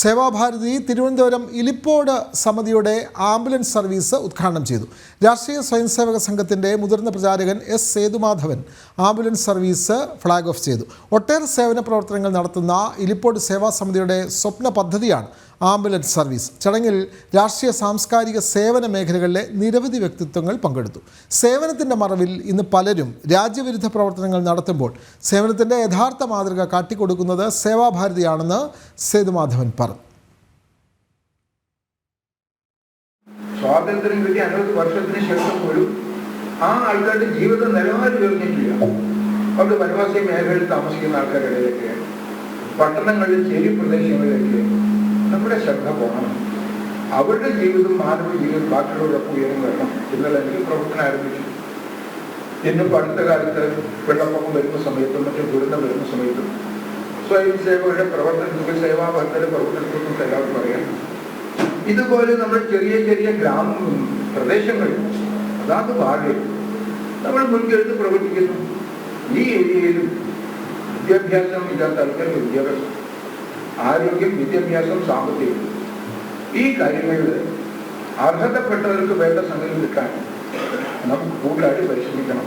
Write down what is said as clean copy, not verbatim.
സേവാഭാരതി തിരുവനന്തപുരം ഇലിപ്പോട് സമിതിയുടെ ambulance service ഉദ്ഘാടനം ചെയ്തു. രാഷ്ട്രീയ സ്വയംസേവക സംഘത്തിൻ്റെ മുതിർന്ന പ്രചാരകൻ S Sethumadhavan ambulance service flag off ചെയ്തു. ഒട്ടേറെ സേവന പ്രവർത്തനങ്ങൾ നടത്തുന്ന ഇലിപ്പോട് സേവാ സമിതിയുടെ സ്വപ്ന പദ്ധതിയാണ് ആംബുലൻസ് സർവീസ്. ചടങ്ങിൽ രാഷ്ട്രീയ സാംസ്കാരിക സേവന മേഖലകളിലെ നിരവധി വ്യക്തിത്വങ്ങൾ പങ്കെടുത്തു. സേവനത്തിൻ്റെ മറവിൽ ഇന്ന് പലരും രാജ്യവിരുദ്ധ പ്രവർത്തനങ്ങൾ നടത്തുമ്പോൾ സേവനത്തിൻ്റെ യഥാർത്ഥ മാതൃക കാട്ടിക്കൊടുക്കുന്നത് സേവാഭാരതിയാണെന്ന് സേതുമാധവൻ പറഞ്ഞു. സ്വാതന്ത്ര്യം കിട്ടി 50 വർഷത്തിന് ശേഷം പോലും ആ ആൾക്കാരുടെ ജീവിത നിലവാരം ഉയർന്നിട്ടില്ല. അവരുടെ വനവാസി മേഖലയിൽ താമസിക്കുന്ന ആൾക്കാരുടെയൊക്കെ പട്ടണങ്ങളിൽ ചേരി പ്രദേശങ്ങളിലേക്ക് നമ്മുടെ ശ്രദ്ധ പോകണം. അവരുടെ ജീവിതം മാനവ ജീവിതം ബാക്കിയുള്ളവരൊപ്പം ഉയർന്നു വരണം എന്നുള്ള എനിക്ക് പ്രവർത്തനം ആരംഭിച്ചു. ഇന്നിപ്പോൾ അടുത്ത കാലത്ത് വെള്ളപ്പൊക്കം വരുന്ന സമയത്തും മറ്റും ദുരന്തം വരുന്ന സമയത്തും സ്വയം സേവകരുടെ പ്രവർത്തനത്തിൽ സേവാഭക്തരുടെ പ്രവർത്തനത്തെക്കുറിച്ച് എല്ലാവർക്കും അറിയാം. ഇതുപോലെ നമ്മുടെ ചെറിയ ചെറിയ പ്രദേശങ്ങളിൽ അതാത് ഭാഗം നമ്മൾ മുൻകരുത്ത് പ്രവർത്തിക്കുന്നു. ഈ ഏരിയയിലും വിദ്യാഭ്യാസം ഇല്ലാത്ത ആൾക്കാർക്ക് വിദ്യാഭ്യാസം, ആരോഗ്യം, വിദ്യാഭ്യാസം, സാമ്പത്തികം, ഈ കാര്യങ്ങളിൽ അർഹതപ്പെട്ടവർക്ക് വേണ്ട സംഗതി കിട്ടാൻ നമുക്ക് കൂടുതലായിട്ട് പരിശ്രമിക്കണം.